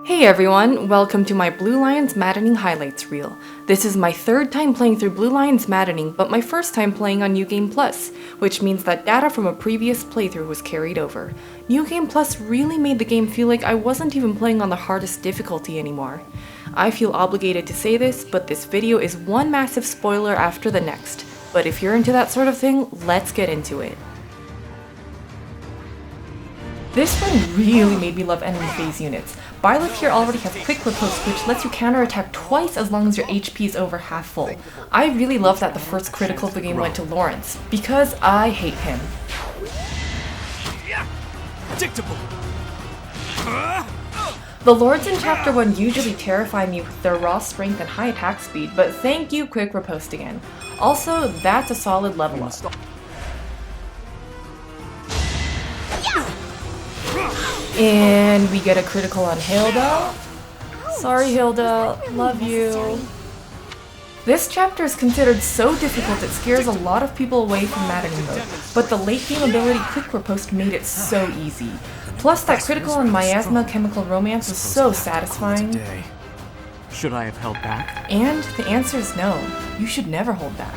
Hey everyone, welcome to my Blue Lions Maddening highlights reel. This is my third time playing through Blue Lions Maddening, but my first time playing on New Game Plus, which means that data from a previous playthrough was carried over. New Game Plus really made the game feel like I wasn't even playing on the hardest difficulty anymore. I feel obligated to say this, but this video is one massive spoiler after the next. But if you're into that sort of thing, let's get into it. This one really made me love enemy phase units. Byleth here already has quick riposte, which lets you counterattack twice as long as your HP is over half full. I really love that the first critical of the game went to Lawrence, because I hate him. The Lords in Chapter 1 usually terrify me with their raw strength and high attack speed, but thank you quick riposte again. Also, that's a solid level up. And we get a critical on Hilda. Sorry Hilda, love you. This chapter is considered so difficult it scares a lot of people away from Maddening mode, but the late game ability quick riposte made it so easy. Plus that critical on Miasma Chemical Romance was so satisfying. Should I have held back? And the answer is no, you should never hold back.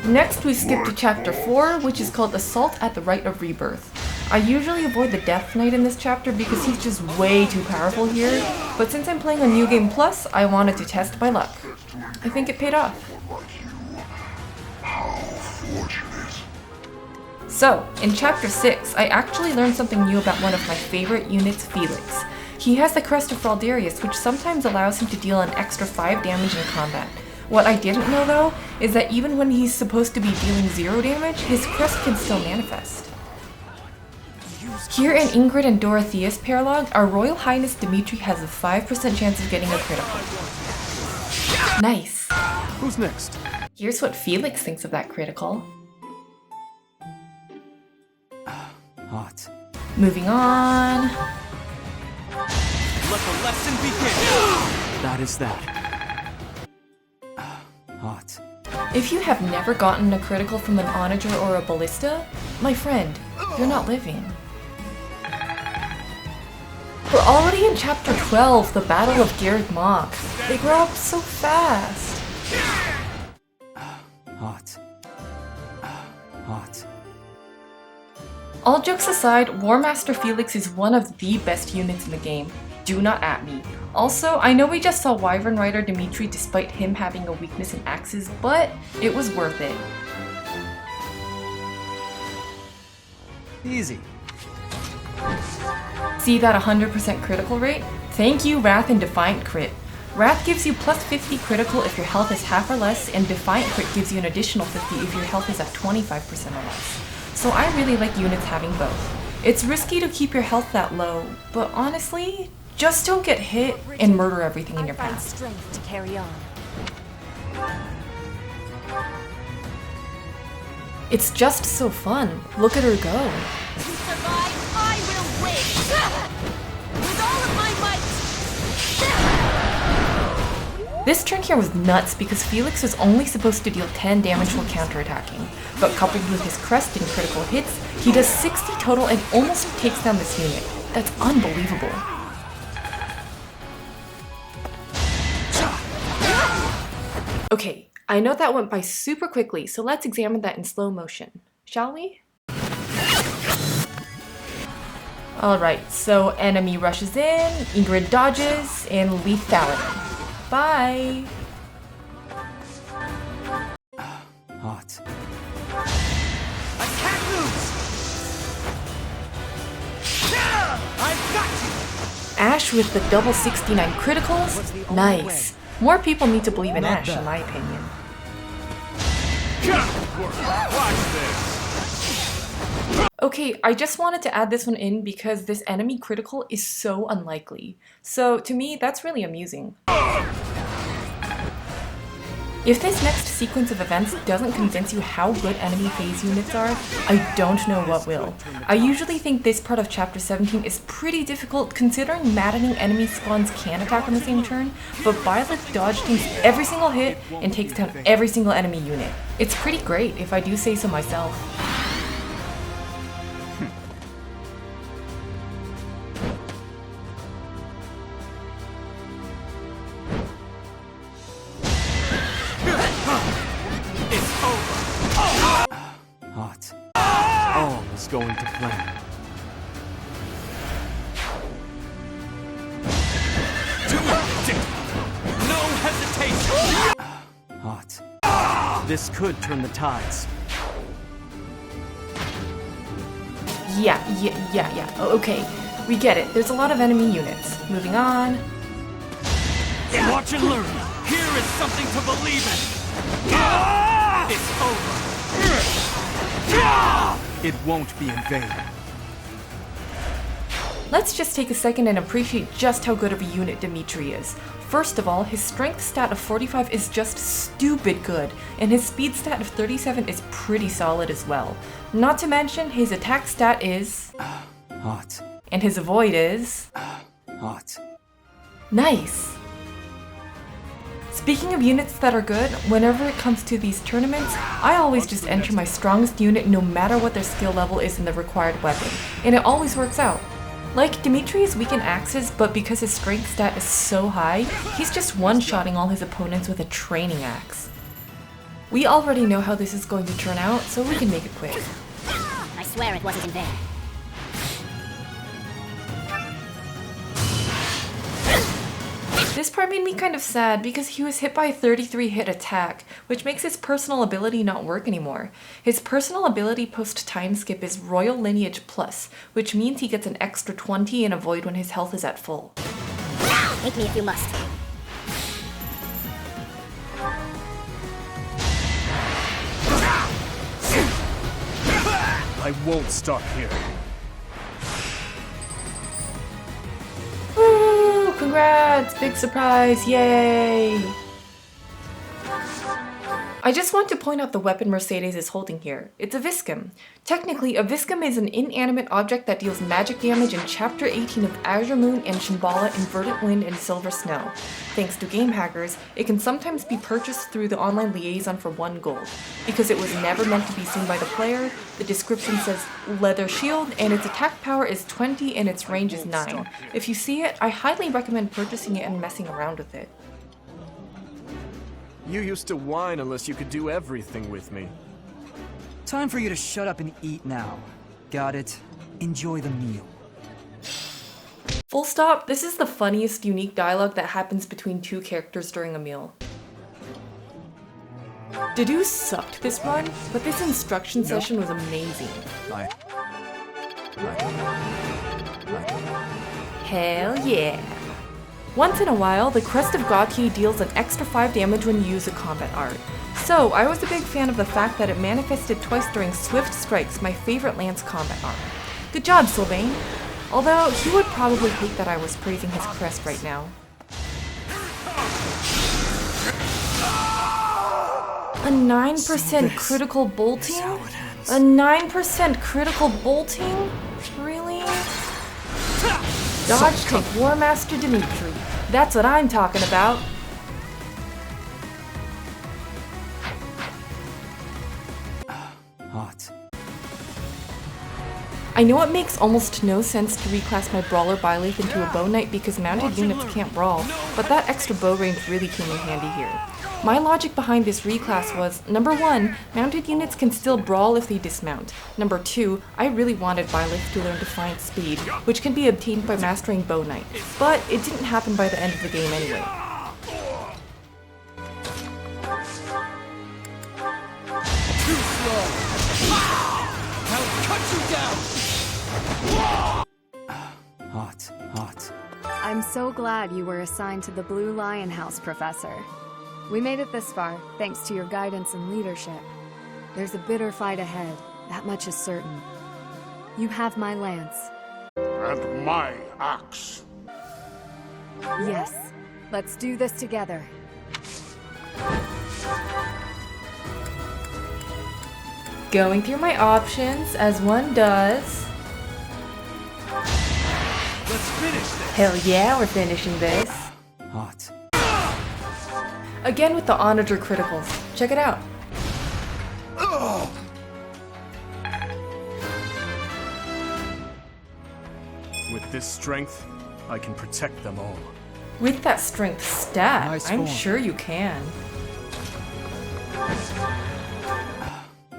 Next we skip to chapter 4, which is called Assault at the Rite of Rebirth. I usually avoid the Death Knight in this chapter because he's just way too powerful here, but since I'm playing on New Game Plus, I wanted to test my luck. I think it paid off. So, in chapter 6, I actually learned something new about one of my favorite units, Felix. He has the Crest of Fraldarius, which sometimes allows him to deal an extra 5 damage in combat. What I didn't know though, is that even when he's supposed to be dealing 0 damage, his Crest can still manifest. Here in Ingrid and Dorothea's paralogue, our Royal Highness Dimitri has a 5% chance of getting a critical. Nice! Who's next? Here's what Felix thinks of that critical. Hot. Moving on. Let the lesson begin! That is that. Hot. If you have never gotten a critical from an Onager or a Ballista, my friend, you're not living. We're already in chapter 12, the Battle of Garreg Mach. They grow up so fast. Hot. Hot. All jokes aside, Warmaster Felix is one of the best units in the game. Do not at me. Also, I know we just saw Wyvern Rider Dimitri despite him having a weakness in axes, but it was worth it. Easy. See that 100% critical rate? Thank you, Wrath and Defiant Crit. Wrath gives you plus 50 critical if your health is half or less, and Defiant Crit gives you an additional 50 if your health is at 25% or less. So I really like units having both. It's risky to keep your health that low, but honestly, just don't get hit and murder everything in your path. Strength to carry on. It's just so fun. Look at her go. To survive, I will win! With all of my might! This turn here was nuts because Felix was only supposed to deal 10 damage while counterattacking, but coupled with his crest and critical hits, he does 60 total and almost takes down this unit. That's unbelievable. Okay, I know that went by super quickly, so let's examine that in slow motion, shall we? Alright, so enemy rushes in, Ingrid dodges, and lethality. Bye! Hot. I can't lose! I've got you! Ash with the double 69 criticals? Nice. More people need to believe in Ash, in my opinion. Watch this! Okay, I just wanted to add this one in because this enemy critical is so unlikely. So to me, that's really amusing. If this next sequence of events doesn't convince you how good enemy phase units are, I don't know what will. I usually think this part of chapter 17 is pretty difficult considering maddening enemy spawns can attack on the same turn, but Byleth dodge tanks every single hit and takes down every single enemy unit. It's pretty great if I do say so myself. going to plan. Do it! No hesitation! Hot. This could turn the tides. Yeah. Okay, we get it. There's a lot of enemy units. Moving on. Watch and learn. Here is something to believe in. It's over. It won't be in vain. Let's just take a second and appreciate just how good of a unit Dimitri is. First of all, his strength stat of 45 is just stupid good, and his speed stat of 37 is pretty solid as well. Not to mention, his attack stat is... Hot. And his avoid is... Hot. Nice! Speaking of units that are good, whenever it comes to these tournaments, I always just enter my strongest unit no matter what their skill level is in the required weapon, and it always works out. Like, Dimitri is weak in axes, but because his strength stat is so high, he's just one-shotting all his opponents with a training axe. We already know how this is going to turn out, so we can make it quick. I swear it wasn't in vain. This part made me kind of sad because he was hit by a 33 hit attack, which makes his personal ability not work anymore. His personal ability post time skip is Royal Lineage Plus, which means he gets an extra 20 in avoid when his health is at full. Hate me if you must. I won't stop here. Woo! Congrats! Big surprise! Yay! I just want to point out the weapon Mercedes is holding here. It's a Viscum. Technically, a Viscum is an inanimate object that deals magic damage in Chapter 18 of Azure Moon and Shambhala in Verdant Wind and Silver Snow. Thanks to game hackers, it can sometimes be purchased through the online liaison for 1 gold. Because it was never meant to be seen by the player, the description says leather shield, and its attack power is 20 and its range is 9. If you see it, I highly recommend purchasing it and messing around with it. You used to whine unless you could do everything with me. Time for you to shut up and eat now. Got it? Enjoy the meal. Full stop, this is the funniest unique dialogue that happens between 2 characters during a meal. Deduce sucked this run, but this instruction session was amazing. Hell yeah! Once in a while, the Crest of Gautier deals an extra 5 damage when you use a combat art. So, I was a big fan of the fact that it manifested twice during Swift Strikes, my favorite Lance combat art. Good job, Sylvain! Although, he would probably hate that I was praising his crest right now. A 9% critical bolting? A 9% critical bolting? Really? Dodge take War Master Dimitri. That's what I'm talking about. Hot. I know it makes almost no sense to reclass my Brawler Byleth into a Bow Knight because mounted units can't brawl, but that extra bow range really came in handy here. My logic behind this reclass was, number 1, mounted units can still brawl if they dismount. Number 2, I really wanted Byleth to learn Defiant Speed, which can be obtained by mastering Bow Knight, but it didn't happen by the end of the game anyway. Too slow. I'll cut you down. Hot. I'm so glad you were assigned to the Blue Lion House, Professor. We made it this far, thanks to your guidance and leadership. There's a bitter fight ahead, that much is certain. You have my lance. And my axe. Yes, let's do this together. Going through my options, as one does. Let's finish this. Hell yeah, we're finishing this. Hot. Again with the Onager criticals. Check it out. With this strength, I can protect them all. With that strength stat, Nice I'm form. sure you can.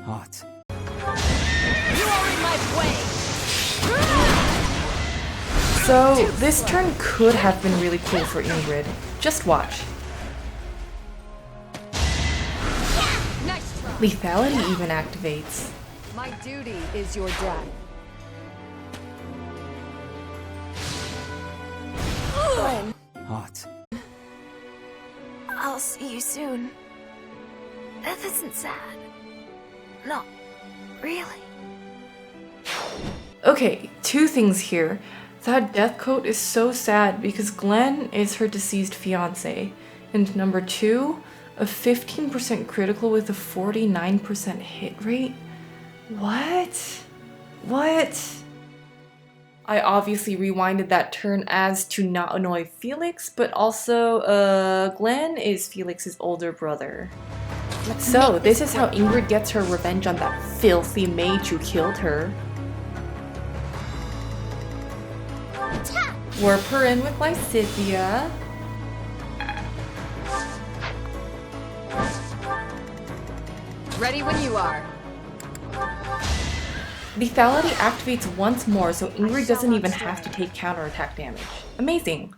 Hot. You are in my my way! So, this turn could have been really cool for Ingrid. Just watch. Nice try! Lethality even activates. My duty is your death. Glenn, Hot. I'll see you soon. That isn't sad. No, really. Okay, two things here. That death coat is so sad because Glenn is her deceased fiance. And number two, a 15% critical with a 49% hit rate? What? What? I obviously rewinded that turn as to not annoy Felix, but also, Glenn is Felix's older brother. So, this is how Ingrid gets her revenge on that filthy mage who killed her. Warp her in with Lysithia. Ready when you are. Lethality activates once more, so Ingrid doesn't even have to take counterattack damage. Amazing!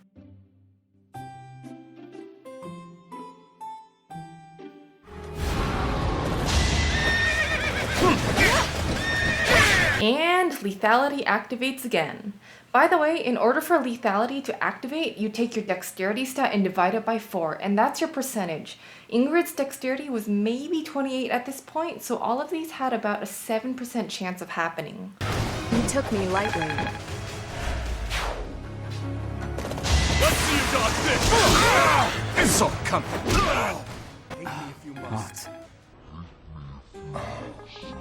And lethality activates again. By the way, in order for lethality to activate, you take your dexterity stat and divide it by 4, and that's your percentage. Ingrid's dexterity was maybe 28 at this point, so all of these had about a 7% chance of happening. You took me lightly. Let's see you dodge this! It's all coming! Hate me if you must.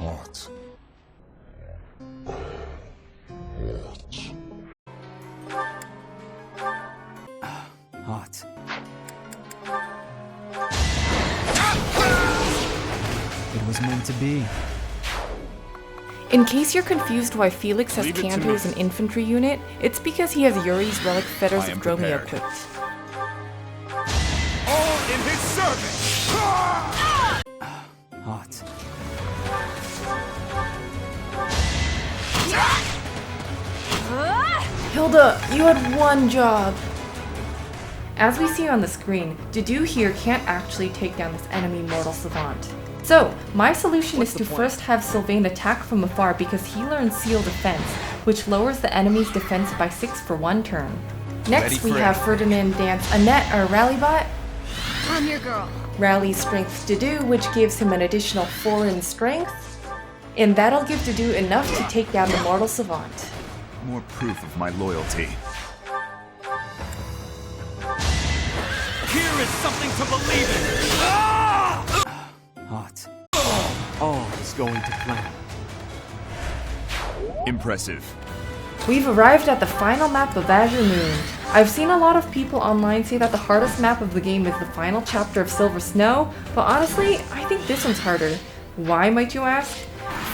Hot. Hot. It was meant to be. In case you're confused why Felix has Leave it to Canto me. as an infantry unit, it's because he has Yuri's relic fetters I am of Dromio prepared. equipped. All in his service! Hot. Hilda, you had one job! As we see on the screen, Dedue here can't actually take down this enemy mortal savant. So, my solution is to first have Sylvain attack from afar because he learns Seal Defense, which lowers the enemy's defense by 6 for one turn. Next we have Ferdinand dance Annette, our rally bot, I'm your girl. rally strength Dedue, which gives him an additional 4 in strength, and that'll give Dedue enough to take down the mortal savant. More proof of my loyalty. Here is something to believe in! Hot. All is going to plan. Impressive. We've arrived at the final map of Azure Moon. I've seen a lot of people online say that the hardest map of the game is the final chapter of Silver Snow, but honestly, I think this one's harder. Why, might you ask?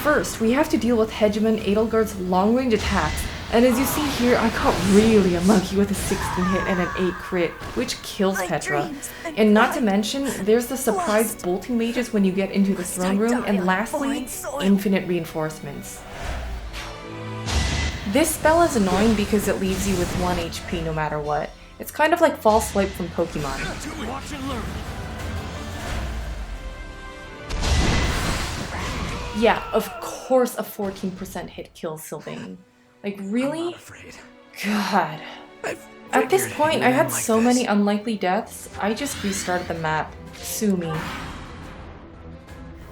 First, we have to deal with Hegemon Edelgard's long-range attacks, and as you see here, I got really unlucky with a 16 hit and an 8 crit, which kills Petra. And not to mention, there's the surprise bolting mages when you get into the throne room, and lastly, infinite reinforcements. This spell is annoying because it leaves you with 1 HP no matter what. It's kind of like False Swipe from Pokemon. Watch and learn. Yeah, of course a 14% hit kills Sylvain. Like, really? Afraid. God. I've At this figured point, you'd I had end like so this. many unlikely deaths, I just restarted the map. Sue me.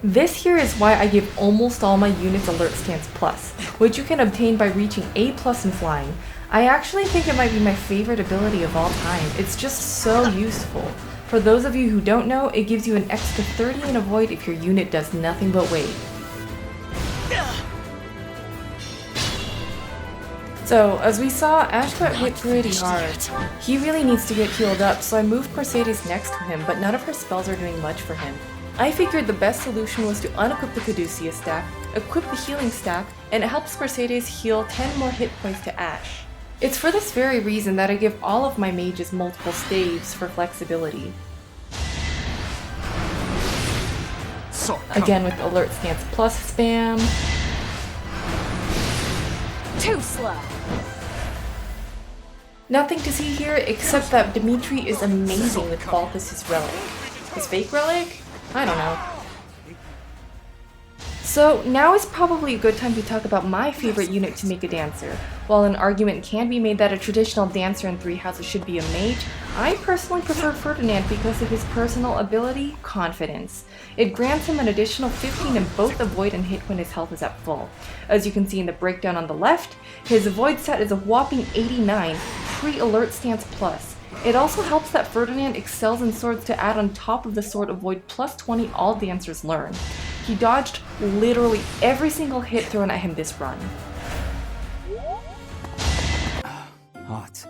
This here is why I give almost all my units Alert Stance Plus, which you can obtain by reaching A+ in flying. I actually think it might be my favorite ability of all time. It's just so useful. For those of you who don't know, it gives you an extra 30 in Avoid if your unit does nothing but wait. So, as we saw, Ash got hit pretty hard. He really needs to get healed up, so I moved Mercedes next to him, but none of her spells are doing much for him. I figured the best solution was to unequip the Caduceus stack, equip the healing stack, and it helps Mercedes heal 10 more hit points to Ash. It's for this very reason that I give all of my mages multiple staves for flexibility. So, Again with Alert Stance Plus spam. Too slow. Nothing to see here except that Dimitri is amazing with Balthus' relic. His fake relic? I don't know. So now is probably a good time to talk about my favorite unit to make a dancer. While an argument can be made that a traditional dancer in Three Houses should be a mage, I personally prefer Ferdinand because of his personal ability, Confidence. It grants him an additional 15 in both avoid and hit when his health is at full. As you can see in the breakdown on the left, his avoid stat is a whopping 89, pre-alert stance plus. It also helps that Ferdinand excels in swords to add on top of the sword avoid plus 20 all dancers learn. He dodged literally every single hit thrown at him this run. Hot.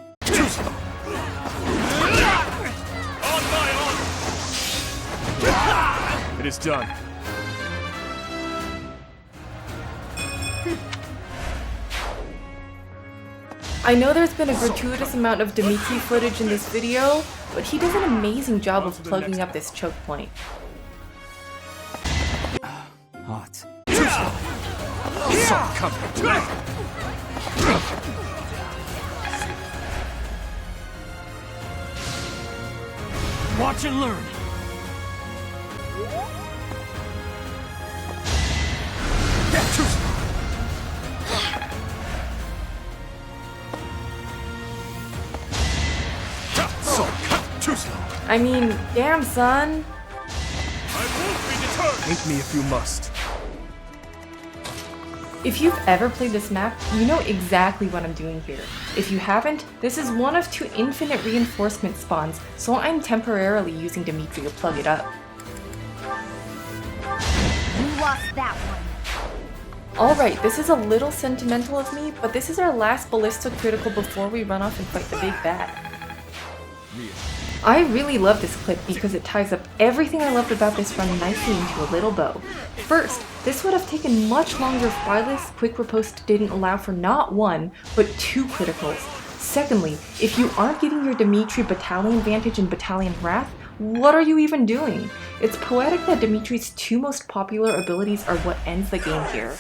On my honor! It is done. I know there's been a gratuitous amount of Dimitri footage in this video, but he does an amazing job of plugging up this choke point. Hot. Saw coming. Watch and learn. I mean, damn son. I won't be deterred. Hate me if you must. If you've ever played this map, you know exactly what I'm doing here. If you haven't, this is one of 2 infinite reinforcement spawns, so I'm temporarily using Dimitri to plug it up. You lost that one. Alright, this is a little sentimental of me, but this is our last ballista critical before we run off and fight the big bad. I really love this clip because it ties up everything I loved about this run nicely into a little bow. First, this would have taken much longer if Byleth's quick riposte didn't allow for not 1, but 2 criticals. Secondly, if you aren't getting your Dimitri battalion vantage in Battalion Wrath, what are you even doing? It's poetic that Dimitri's 2 most popular abilities are what ends the game here.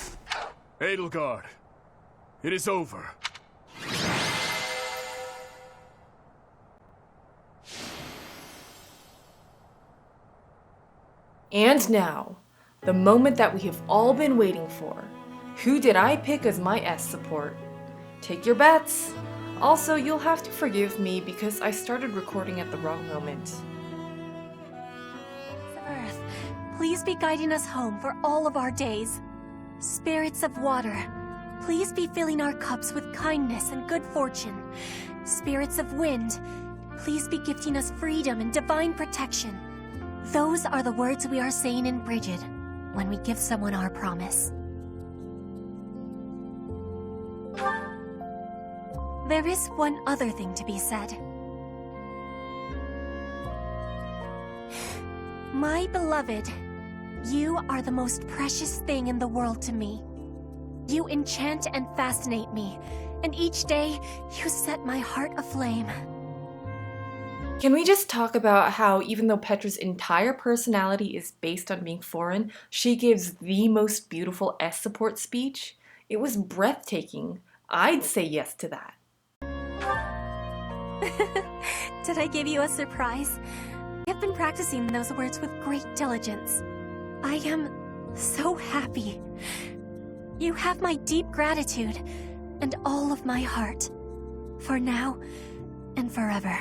Edelgard, it is over. And now, the moment that we have all been waiting for. Who did I pick as my S support? Take your bets. Also, you'll have to forgive me because I started recording at the wrong moment. Earth, please be guiding us home for all of our days. Spirits of water, please be filling our cups with kindness and good fortune. Spirits of wind, please be gifting us freedom and divine protection. Those are the words we are saying in Brigid when we give someone our promise. There is one other thing to be said. My beloved, you are the most precious thing in the world to me. You enchant and fascinate me, and each day you set my heart aflame. Can we just talk about how even though Petra's entire personality is based on being foreign, she gives the most beautiful S support speech? It was breathtaking. I'd say yes to that. Did I give you a surprise? I have been practicing those words with great diligence. I am so happy. You have my deep gratitude and all of my heart, for now and forever.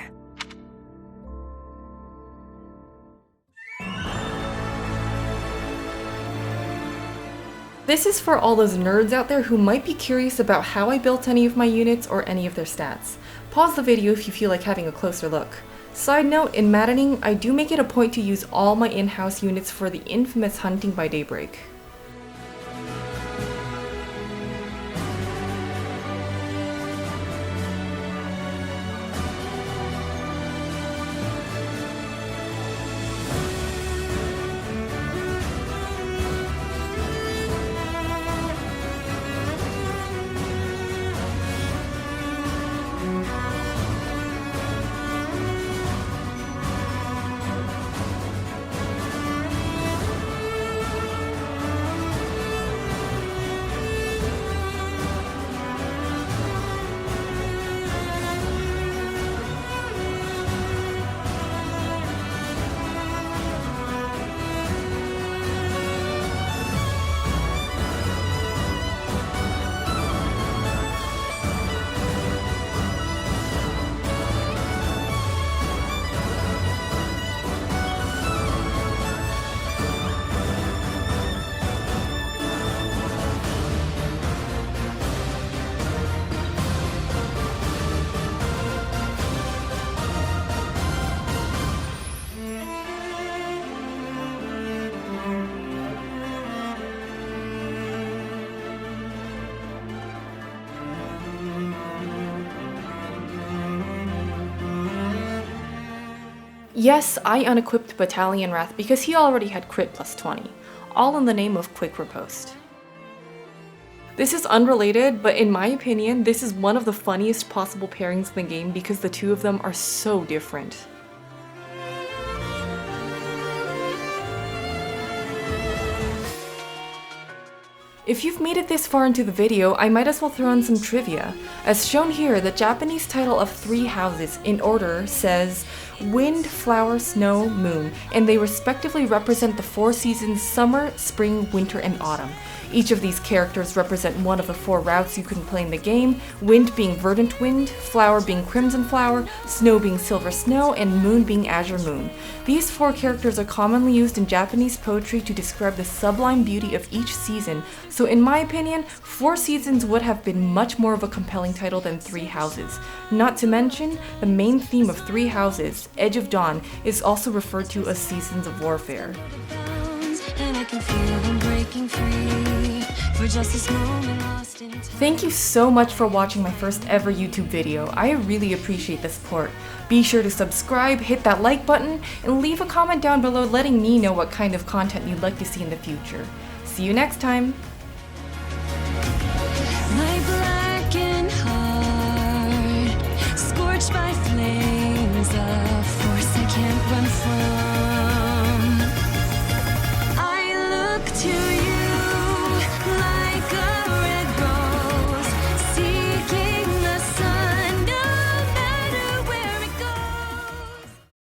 This is for all those nerds out there who might be curious about how I built any of my units or any of their stats. Pause the video if you feel like having a closer look. Side note, in Maddening, I do make it a point to use all my in-house units for the infamous hunting by daybreak. Yes, I unequipped Battalion Wrath because he already had crit plus 20, all in the name of quick riposte. This is unrelated, but in my opinion, this is one of the funniest possible pairings in the game because the two of them are so different. If you've made it this far into the video, I might as well throw in some trivia. As shown here, the Japanese title of 3 houses in order says Wind, Flower, Snow, Moon, and they respectively represent the 4 seasons summer, spring, winter, and autumn. Each of these characters represent one of the 4 routes you can play in the game, Wind being Verdant Wind, Flower being Crimson Flower, Snow being Silver Snow, and Moon being Azure Moon. These 4 characters are commonly used in Japanese poetry to describe the sublime beauty of each season, so in my opinion, 4 seasons would have been much more of a compelling title than 3 houses. Not to mention, the main theme of 3 houses, Edge of Dawn, is also referred to as Seasons of Warfare. Thank you so much for watching my first ever YouTube video. I really appreciate the support. Be sure to subscribe, hit that like button, and leave a comment down below letting me know what kind of content you'd like to see in the future. See you next time! My